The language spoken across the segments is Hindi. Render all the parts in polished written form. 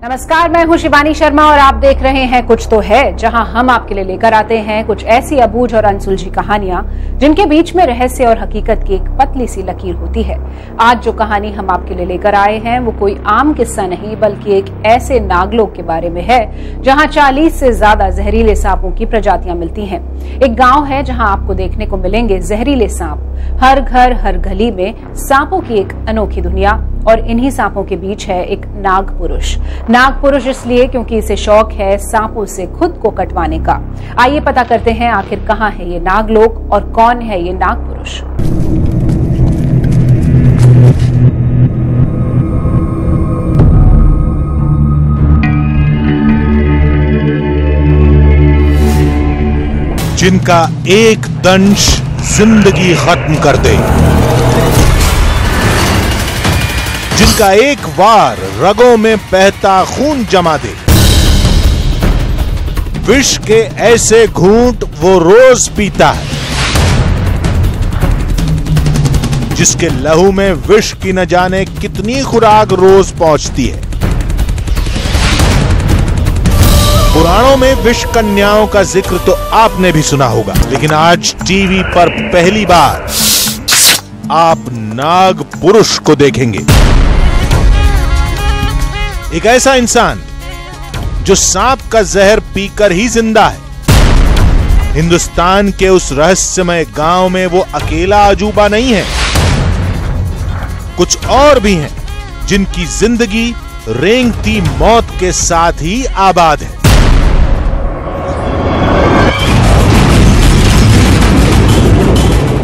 नमस्कार, मैं हूं शिवानी शर्मा और आप देख रहे हैं कुछ तो है, जहां हम आपके लिए लेकर आते हैं कुछ ऐसी अबूझ और अनसुलझी कहानियां जिनके बीच में रहस्य और हकीकत की एक पतली सी लकीर होती है। आज जो कहानी हम आपके लिए लेकर आए हैं वो कोई आम किस्सा नहीं बल्कि एक ऐसे नागलोक के बारे में है जहां 40 से ज्यादा जहरीले सांपों की प्रजातियां मिलती हैं। एक गांव है जहां आपको देखने को मिलेंगे जहरीले सांप। हर घर हर गली में सांपों की एक अनोखी दुनिया और इन्हीं सांपों के बीच है एक नाग पुरुष। नाग पुरुष इसलिए क्योंकि इसे शौक है सांपों से खुद को कटवाने का। आइए पता करते हैं आखिर कहां है ये नागलोक और कौन है ये नाग पुरुष। जिनका एक दंश जिंदगी खत्म कर दे, जिनका एक वार रगों में बहता खून जमा दे, विष के ऐसे घूंट वो रोज पीता है जिसके लहू में विष की न जाने कितनी खुराक रोज पहुंचती है। पुराणों में विष कन्याओं का जिक्र तो आपने भी सुना होगा, लेकिन आज टीवी पर पहली बार आप नाग पुरुष को देखेंगे। एक ऐसा इंसान जो सांप का जहर पीकर ही जिंदा है। हिंदुस्तान के उस रहस्यमय गांव में वो अकेला अजूबा नहीं है, कुछ और भी हैं जिनकी जिंदगी रेंगती मौत के साथ ही आबाद है।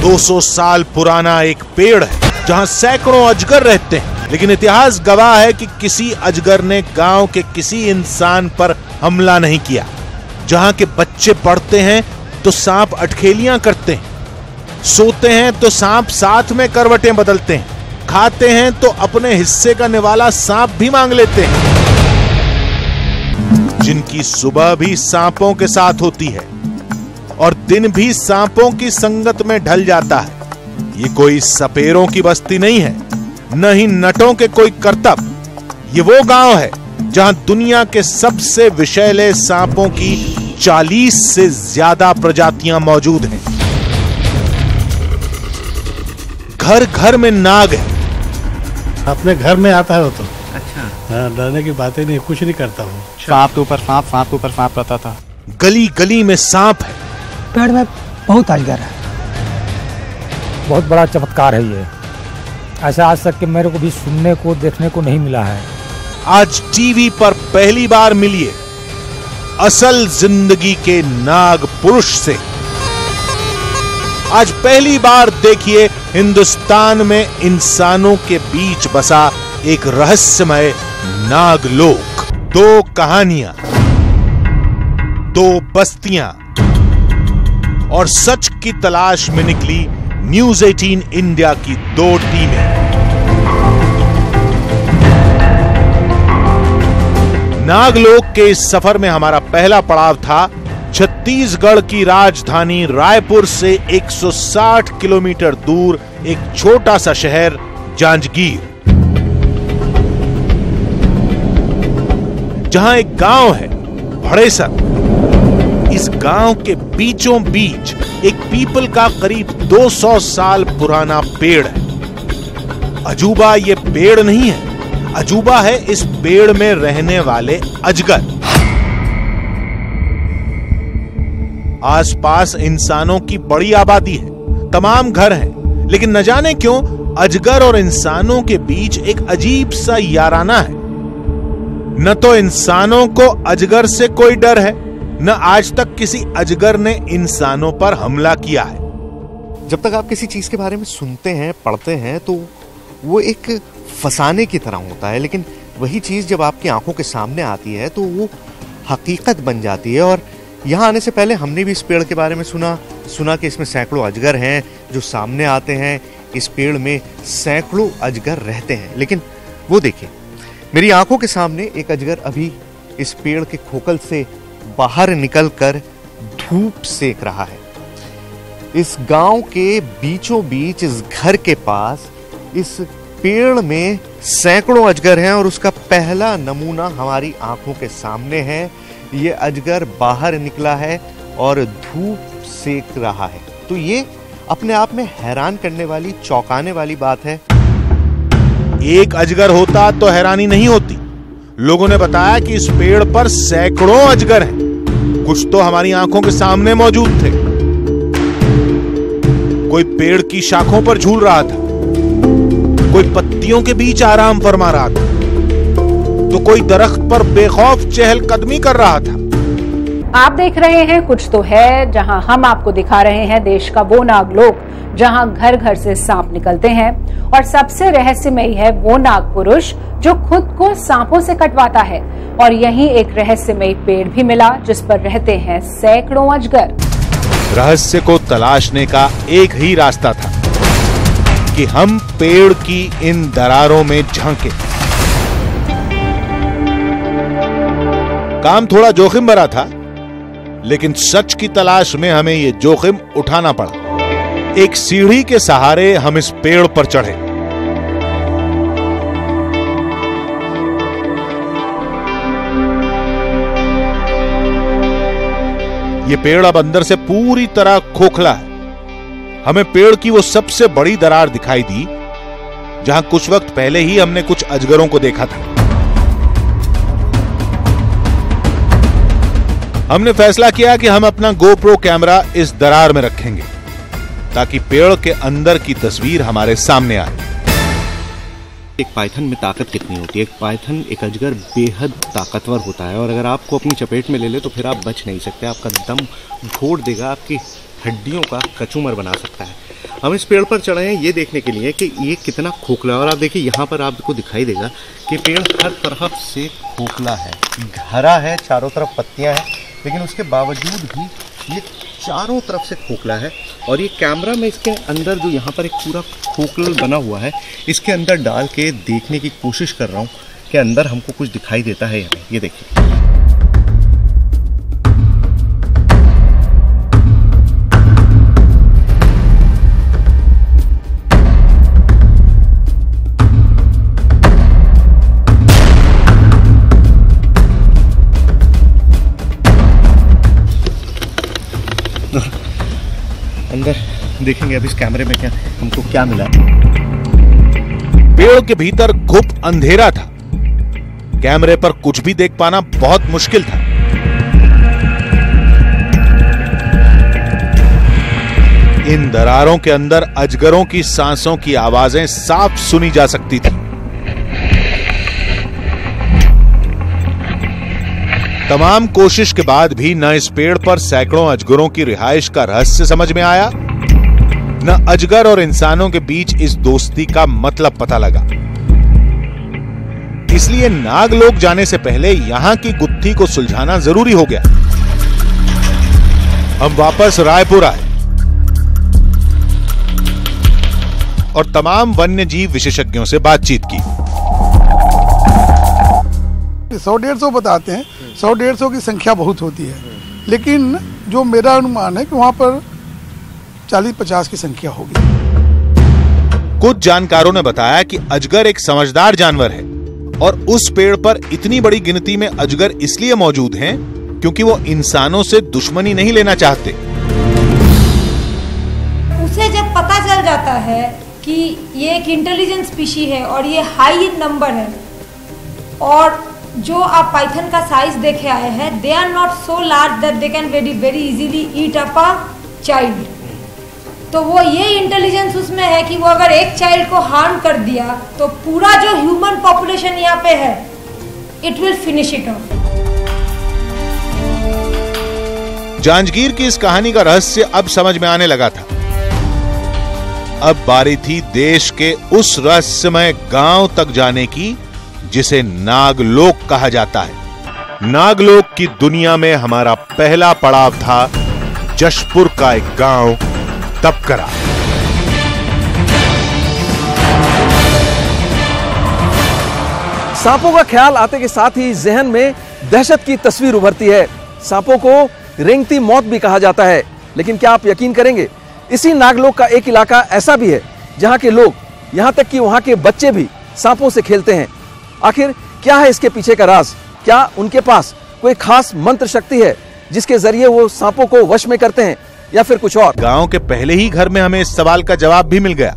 दो 200 साल पुराना एक पेड़ है जहां सैकड़ों अजगर रहते हैं, लेकिन इतिहास गवाह है कि किसी अजगर ने गांव के किसी इंसान पर हमला नहीं किया। जहां के बच्चे पढ़ते हैं तो सांप अटखेलियां करते हैं, सोते हैं तो सांप साथ में करवटें बदलते हैं, खाते हैं तो अपने हिस्से का निवाला सांप भी मांग लेते हैं। जिनकी सुबह भी सांपों के साथ होती है और दिन भी सांपों की संगत में ढल जाता है। ये कोई सपेरों की बस्ती नहीं है, न ही नटों के कोई करतब। ये वो गांव है जहां दुनिया के सबसे विषैले सांपों की 40 से ज्यादा प्रजातियां मौजूद हैं। घर घर में नाग है। अपने घर में आता है वो तो। अच्छा। हाँ, डरने की बातें नहीं, कुछ नहीं करता हूँ। सांप के ऊपर सांप, सांप के ऊपर सांप रहता था। गली गली में सांप है। पेड़ में बहुत अजगर है, बहुत बड़ा चमत्कार है ये। ऐसा आज तक कि मेरे को भी सुनने को देखने को नहीं मिला है। आज टीवी पर पहली बार मिलिए असल जिंदगी के नाग पुरुष से। आज पहली बार देखिए हिंदुस्तान में इंसानों के बीच बसा एक रहस्यमय नागलोक। 2 कहानियां, 2 बस्तियां और सच की तलाश में निकली न्यूज़ 18 इंडिया की 2 टीमें। नागलोक के इस सफर में हमारा पहला पड़ाव था छत्तीसगढ़ की राजधानी रायपुर से 160 किलोमीटर दूर एक छोटा सा शहर जांजगीर, जहां एक गांव है भड़ेसर। इस गांव के बीचों बीच एक पीपल का करीब 200 साल पुराना पेड़ है। अजूबा ये पेड़ नहीं है, अजूबा है इस पेड़ में रहने वाले अजगर। आसपास इंसानों की बड़ी आबादी है, तमाम घर हैं, लेकिन न जाने क्यों अजगर और इंसानों के बीच एक अजीब सा याराना है। न तो इंसानों को अजगर से कोई डर है, न आज तक किसी अजगर ने इंसानों पर हमला किया है। जब तक आप किसी चीज के बारे में सुनते हैं, पढ़ते हैं, तो वो एक फसाने की तरह होता है, लेकिन वही चीज जब आपकी आंखों के सामने आती है तो वो हकीकत बन जाती है। और यहाँ आने से पहले हमने भी इस पेड़ के बारे में सुना कि इसमें सैकड़ों अजगर हैं जो सामने आते हैं। इस पेड़ में सैकड़ों अजगर रहते हैं, लेकिन वो देखिए, मेरी आंखों के सामने एक अजगर अभी इस पेड़ के खोखल से बाहर निकलकर धूप सेक रहा है। इस गांव के बीचों बीच, इस घर के पास, इस पेड़ में सैकड़ों अजगर हैं और उसका पहला नमूना हमारी आंखों के सामने है। ये अजगर बाहर निकला है और धूप सेक रहा है। तो ये अपने आप में हैरान करने वाली, चौंकाने वाली बात है। एक अजगर होता तो हैरानी नहीं होती। लोगों ने बताया कि इस पेड़ पर सैकड़ों अजगर हैं। कुछ तो हमारी आंखों के सामने मौजूद थे। कोई पेड़ की शाखों पर झूल रहा था, कोई पत्तियों के बीच आराम फरमा रहा था, तो कोई दरख्त पर बेखौफ चहलकदमी कर रहा था। आप देख रहे हैं कुछ तो है, जहां हम आपको दिखा रहे हैं देश का वो नागलोक जहां घर घर से सांप निकलते हैं। और सबसे रहस्यमयी है वो नाग पुरुष जो खुद को सांपों से कटवाता है। और यहीं एक रहस्यमयी पेड़ भी मिला जिस पर रहते हैं सैकड़ों अजगर। रहस्य को तलाशने का एक ही रास्ता था कि हम पेड़ की इन दरारों में झांके। काम थोड़ा जोखिम भरा था, लेकिन सच की तलाश में हमें यह जोखिम उठाना पड़ा। एक सीढ़ी के सहारे हम इस पेड़ पर चढ़े। यह पेड़ अब अंदर से पूरी तरह खोखला है। हमें पेड़ की वो सबसे बड़ी दरार दिखाई दी जहां कुछ वक्त पहले ही हमने कुछ अजगरों को देखा था। हमने फैसला किया कि हम अपना GoPro कैमरा इस दरार में रखेंगे ताकि पेड़ के अंदर की तस्वीर हमारे सामने आए। एक पाइथन में ताकत कितनी होती है? एक पाइथन, एक अजगर बेहद ताकतवर होता है और अगर आपको अपनी चपेट में ले ले तो फिर आप बच नहीं सकते। आपका दम घोट देगा, आपकी हड्डियों का कचूमर बना सकता है। हम इस पेड़ पर चढ़े हैं ये देखने के लिए कि ये कितना खोखला है। और आप देखिए यहाँ पर आपको दिखाई देगा कि पेड़ हर तरफ से खोखला है, हरा है, चारों तरफ पत्तियां हैं, लेकिन उसके बावजूद भी ये चारों तरफ से खोखला है। और ये कैमरा में इसके अंदर जो यहाँ पर एक पूरा खोखल बना हुआ है, इसके अंदर डाल के देखने की कोशिश कर रहा हूँ कि अंदर हमको कुछ दिखाई देता है या नहीं। ये देखिए, अंदर देखेंगे अब इस कैमरे में क्या हमको क्या मिला। पेड़ के भीतर घुप अंधेरा था। कैमरे पर कुछ भी देख पाना बहुत मुश्किल था। इन दरारों के अंदर अजगरों की सांसों की आवाजें साफ सुनी जा सकती थी। तमाम कोशिश के बाद भी न इस पेड़ पर सैकड़ों अजगरों की रिहाइश का रहस्य समझ में आया, न अजगर और इंसानों के बीच इस दोस्ती का मतलब पता लगा। इसलिए नागलोक जाने से पहले यहां की गुत्थी को सुलझाना जरूरी हो गया। हम वापस रायपुर आए और तमाम वन्य जीव विशेषज्ञों से बातचीत की। 100-150 बताते हैं, 100-150 की संख्या बहुत होती है, लेकिन जो मेरा अनुमान है कि वहां पर 40-50 की संख्या होगी। कुछ जानकारों ने बताया कि अजगर एक समझदार जानवर है और उस पेड़ पर इतनी बड़ी गिनती में अजगर इसलिए मौजूद हैं क्योंकि वो इंसानों से दुश्मनी नहीं लेना चाहते। उसे जब पता चल जाता है कि ये एक इंटेलिजेंट स्पीशी है और ये हाई इन नंबर है, और जो आप पाइथन का साइज देखे आए हैं, they are not so large that they can very easily eat up a child. तो वो ये इंटेलिजेंस उसमें है कि वो अगर एक चाइल्ड को हार्म कर दिया तो पूरा जो ह्यूमन पॉपुलेशन यहाँ पे है, it will finish it of. Janjgir की इस कहानी का रहस्य अब समझ में आने लगा था। अब बारी थी देश के उस रहस्यमय गांव तक जाने की जिसे नागलोक कहा जाता है। नागलोक की दुनिया में हमारा पहला पड़ाव था जशपुर का एक गांव तपकरा। सांपों का ख्याल आते के साथ ही जहन में दहशत की तस्वीर उभरती है। सांपों को रेंगती मौत भी कहा जाता है, लेकिन क्या आप यकीन करेंगे, इसी नागलोक का एक इलाका ऐसा भी है जहां के लोग, यहां तक कि वहां के बच्चे भी सांपों से खेलते हैं। आखिर क्या है इसके पीछे का राज? क्या उनके पास कोई खास मंत्र शक्ति है जिसके जरिए वो सांपों को वश में करते हैं, या फिर कुछ और? गांव के पहले ही घर में हमें इस सवाल का जवाब भी मिल गया।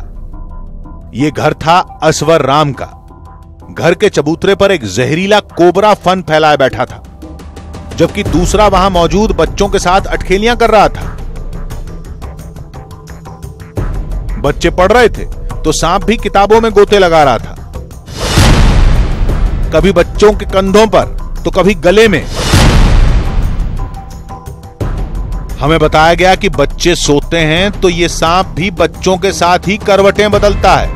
ये घर था असवर राम का। घर के चबूतरे पर एक जहरीला कोबरा फन फैलाए बैठा था, जबकि दूसरा वहां मौजूद बच्चों के साथ अटखेलियां कर रहा था। बच्चे पढ़ रहे थे तो सांप भी किताबों में गोते लगा रहा था, कभी बच्चों के कंधों पर तो कभी गले में। हमें बताया गया कि बच्चे सोते हैं तो ये सांप भी बच्चों के साथ ही करवटें बदलता है।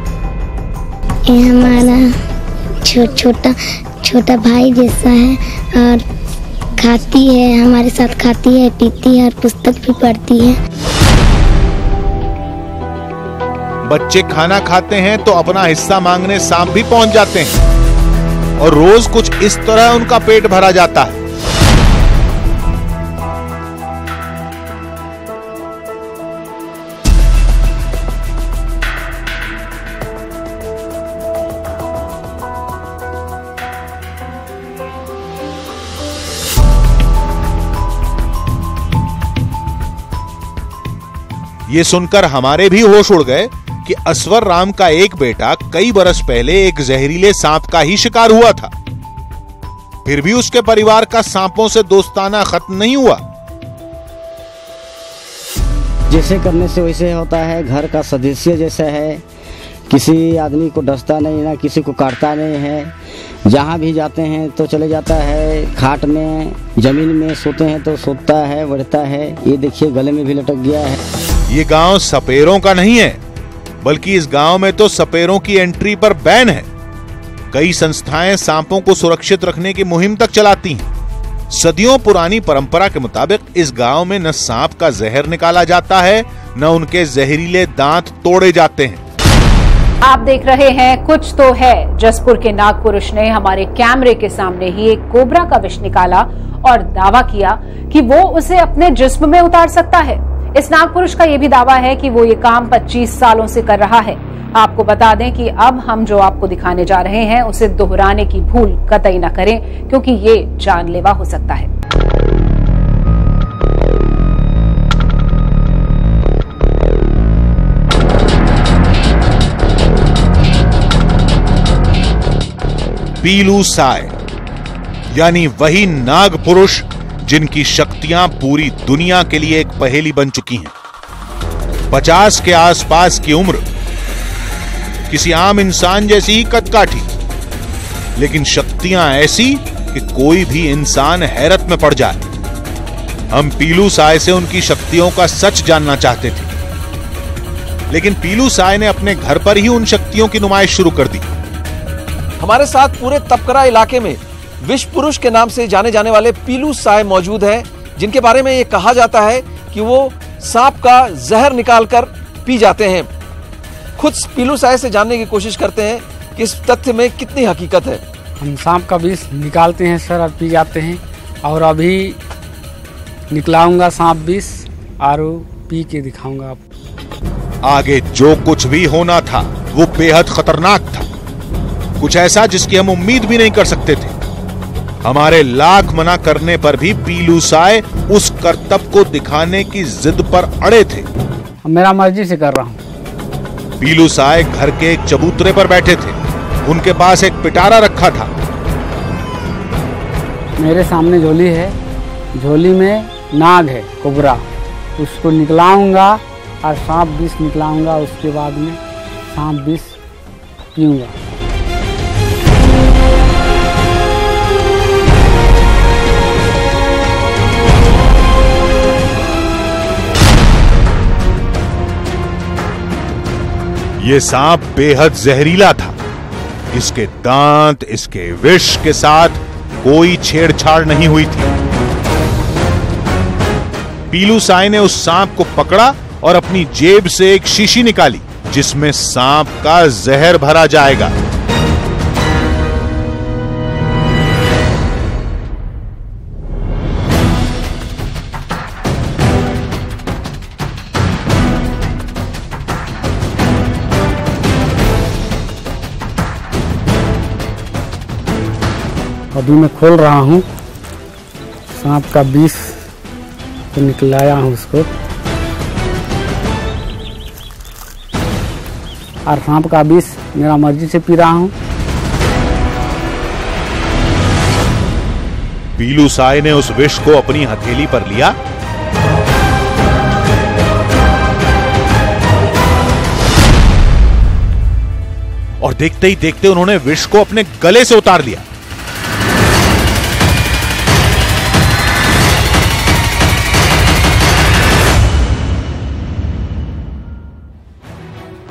ये हमारा छोटा भाई जैसा है और खाती है, हमारे साथ खाती है, पीती है और पुस्तक भी पढ़ती है। बच्चे खाना खाते हैं तो अपना हिस्सा मांगने सांप भी पहुंच जाते हैं और रोज कुछ इस तरह उनका पेट भरा जाता है। ये सुनकर हमारे भी होश उड़ गए कि असवर राम का एक बेटा कई बरस पहले एक जहरीले सांप का ही शिकार हुआ था। फिर भी उसके परिवार का सांपों से दोस्ताना खत्म नहीं हुआ। जैसे करने से वैसे होता है, घर का सदस्य जैसा है, किसी आदमी को डसता नहीं, ना किसी को काटता नहीं है। जहाँ भी जाते हैं तो चले जाता है, खाट में जमीन में सोते हैं तो सोता है, बढ़ता है। ये देखिए गले में भी लटक गया है। ये गांव सपेरों का नहीं है, बल्कि इस गांव में तो सपेरों की एंट्री पर बैन है। कई संस्थाएं सांपों को सुरक्षित रखने की मुहिम तक चलाती हैं। सदियों पुरानी परंपरा के मुताबिक इस गांव में न सांप का जहर निकाला जाता है, न उनके जहरीले दांत तोड़े जाते हैं। आप देख रहे हैं कुछ तो है। जसपुर के नागपुरुष ने हमारे कैमरे के सामने ही एक कोबरा का विष निकाला और दावा किया कि वो उसे अपने जिस्म में उतार सकता है। इस नागपुरुष का यह भी दावा है कि वो ये काम 25 सालों से कर रहा है। आपको बता दें कि अब हम जो आपको दिखाने जा रहे हैं उसे दोहराने की भूल कतई न करें, क्योंकि ये जानलेवा हो सकता है। पीलू साय यानी वही नाग पुरुष जिनकी शक्तियां पूरी दुनिया के लिए एक पहेली बन चुकी हैं। 50 के आसपास की उम्र, किसी आम इंसान जैसी ही कदकाठी, लेकिन शक्तियां ऐसी कि कोई भी इंसान हैरत में पड़ जाए। हम पीलू साय से उनकी शक्तियों का सच जानना चाहते थे, लेकिन पीलू साय ने अपने घर पर ही उन शक्तियों की नुमाइश शुरू कर दी। हमारे साथ पूरे तपकरा इलाके में विश्व पुरुष के नाम से जाने जाने वाले पीलू साय मौजूद हैं, जिनके बारे में ये कहा जाता है कि वो सांप का जहर निकालकर पी जाते हैं। खुद पीलू साय से जानने की कोशिश करते हैं कि इस तथ्य में कितनी हकीकत है। हम सांप का विष निकालते हैं सर और पी जाते हैं, और अभी निकलाऊंगा सांप विष और पी के दिखाऊंगा आपको। आगे जो कुछ भी होना था वो बेहद खतरनाक था, कुछ ऐसा जिसकी हम उम्मीद भी नहीं कर सकते थे। हमारे लाख मना करने पर भी पीलू साय उस करतब को दिखाने की जिद पर अड़े थे। मेरा मर्जी से कर रहा हूँ। पीलू साय घर के एक चबूतरे पर बैठे थे। उनके पास एक पिटारा रखा था। मेरे सामने झोली है, झोली में नाग है कोबरा, उसको निकलाऊंगा और सांप विष निकलाऊंगा। उसके बाद में सांप विष पीऊंगा। ये सांप बेहद जहरीला था। इसके दांत, इसके विष के साथ कोई छेड़छाड़ नहीं हुई थी। पीलू साय ने उस सांप को पकड़ा और अपनी जेब से एक शीशी निकाली जिसमें सांप का जहर भरा जाएगा। अभी मैं खोल रहा हूँ, सांप का विष तो निकलाया हूँ उसको, और सांप का विष मेरा मर्जी से पी रहा हूँ। पीलू साय ने उस विष को अपनी हथेली पर लिया और देखते ही देखते उन्होंने विष को अपने गले से उतार लिया।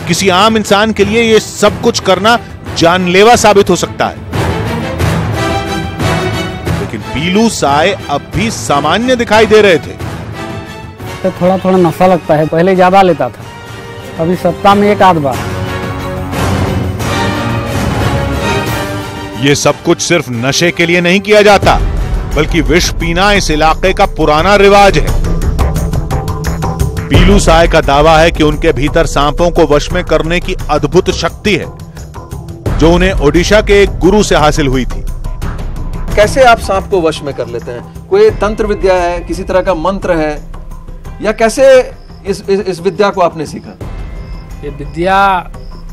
किसी आम इंसान के लिए यह सब कुछ करना जानलेवा साबित हो सकता है, लेकिन पीलू साय अब भी सामान्य दिखाई दे रहे थे। तो थोड़ा थोड़ा नशा लगता है, पहले ज्यादा लेता था, अभी सप्ताह में एक आध बार। यह सब कुछ सिर्फ नशे के लिए नहीं किया जाता, बल्कि विष पीना इस इलाके का पुराना रिवाज है। पीलू साय का दावा है कि उनके भीतर सांपों को वश में करने की अद्भुत शक्ति है, जो उन्हें ओडिशा के एक गुरु से हासिल हुई थी। कैसे आप सांप को वश में कर लेते हैं? कोई तंत्र विद्या है, किसी तरह का मंत्र है, या कैसे इस विद्या को आपने सीखा? ये विद्या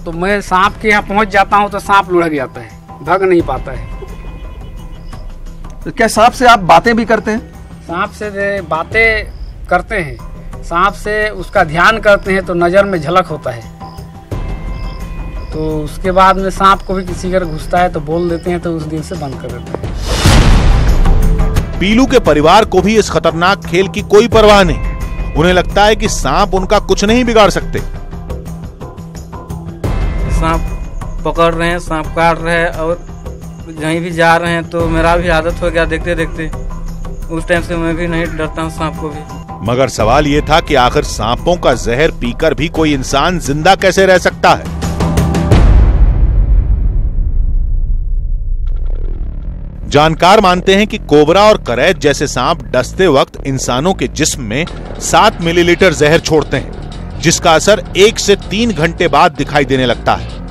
तो मैं सांप के यहाँ पहुंच जाता हूँ तो सांप लुढ़क जाता है, भाग नहीं पाता है। तो क्या सांप से आप बातें भी करते हैं? सांप से बातें करते हैं, सांप से उसका ध्यान करते हैं तो नजर में झलक होता है। तो उसके बाद में सांप को भी किसी घर घुसता है तो बोल देते हैं, तो उस दिन से बंद कर देते हैं। पीलू के परिवार को भी इस खतरनाक खेल की कोई परवाह नहीं। उन्हें लगता है कि सांप उनका कुछ नहीं बिगाड़ सकते। सांप पकड़ रहे हैं, सांप काट रहे हैं, और कहीं भी जा रहे हैं तो मेरा भी आदत हो गया देखते देखते। उस टाइम से मैं भी नहीं डरता हूँ सांप को भी। मगर सवाल यह था कि आखिर सांपों का जहर पीकर भी कोई इंसान जिंदा कैसे रह सकता है? जानकार मानते हैं कि कोबरा और करैत जैसे सांप डसते वक्त इंसानों के जिस्म में 7 मिलीलीटर जहर छोड़ते हैं, जिसका असर 1 से 3 घंटे बाद दिखाई देने लगता है।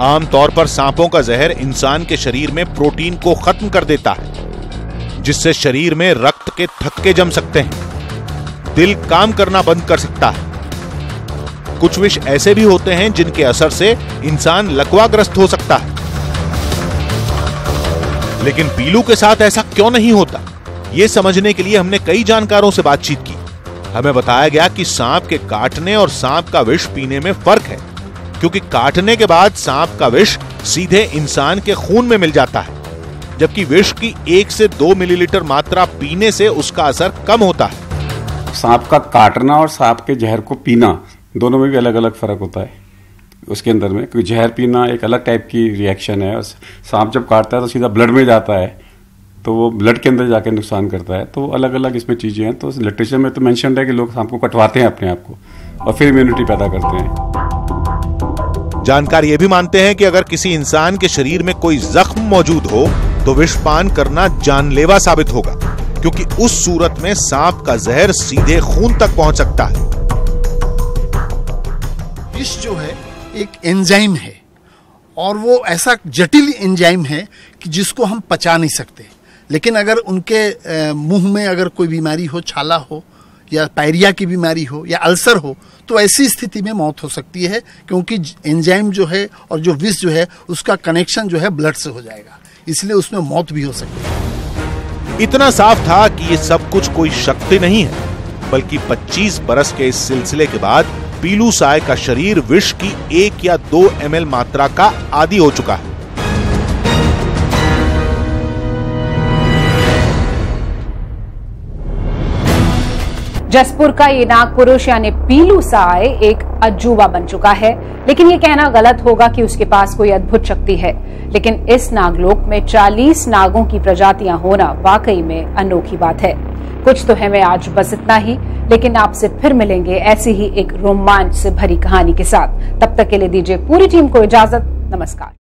आमतौर पर सांपों का जहर इंसान के शरीर में प्रोटीन को खत्म कर देता है, जिससे शरीर में रक्त के थक्के जम सकते हैं, दिल काम करना बंद कर सकता है। कुछ विष ऐसे भी होते हैं जिनके असर से इंसान लकवाग्रस्त हो सकता है। लेकिन पीलू के साथ ऐसा क्यों नहीं होता, यह समझने के लिए हमने कई जानकारों से बातचीत की। हमें बताया गया कि सांप के काटने और सांप का विष पीने में फर्क है, क्योंकि काटने के बाद सांप का विष सीधे इंसान के खून में मिल जाता है, जबकि विष की 1 से 2 मिलीलीटर मात्रा पीने से उसका असर कम होता है। सांप का काटना और सांप के जहर को पीना दोनों में भी अलग अलग फर्क होता है उसके अंदर में, क्योंकि जहर पीना एक अलग टाइप की रिएक्शन है, और सांप जब काटता है तो सीधा ब्लड में जाता है, तो वो ब्लड के अंदर जाके नुकसान करता है। तो अलग अलग इसमें चीजें हैं। तो लिटरेचर में तो मेंशन है कि लोग सांप को कटवाते हैं अपने आप को और फिर इम्यूनिटी पैदा करते हैं। जानकार ये भी मानते हैं कि अगर किसी इंसान के शरीर में कोई जख्म मौजूद हो तो विषपान करना जानलेवा साबित होगा, क्योंकि उस सूरत में सांप का जहर सीधे खून तक पहुंच सकता है। विष जो है एक एंजाइम है, और वो ऐसा जटिल एंजाइम है कि जिसको हम पचा नहीं सकते। लेकिन अगर उनके मुंह में अगर कोई बीमारी हो, छाला हो या पायरिया की बीमारी हो या अल्सर हो, तो ऐसी स्थिति में मौत हो सकती है, क्योंकि एंजाइम जो है और जो विष जो है उसका कनेक्शन जो है ब्लड से हो जाएगा, इसलिए उसमें मौत भी हो सकती है। इतना साफ था कि ये सब कुछ कोई शक्ति नहीं है, बल्कि 25 बरस के इस सिलसिले के बाद पीलू साय का शरीर विष की 1 या 2 ml मात्रा का आदी हो चुका है। जसपुर का ये नाग पुरुष यानी पीलू साय एक अजूबा बन चुका है, लेकिन ये कहना गलत होगा कि उसके पास कोई अद्भुत शक्ति है। लेकिन इस नागलोक में 40 नागों की प्रजातियां होना वाकई में अनोखी बात है। कुछ तो है मैं आज बस इतना ही, लेकिन आपसे फिर मिलेंगे ऐसी ही एक रोमांच से भरी कहानी के साथ। तब तक के लिए दीजिए पूरी टीम को इजाजत। नमस्कार।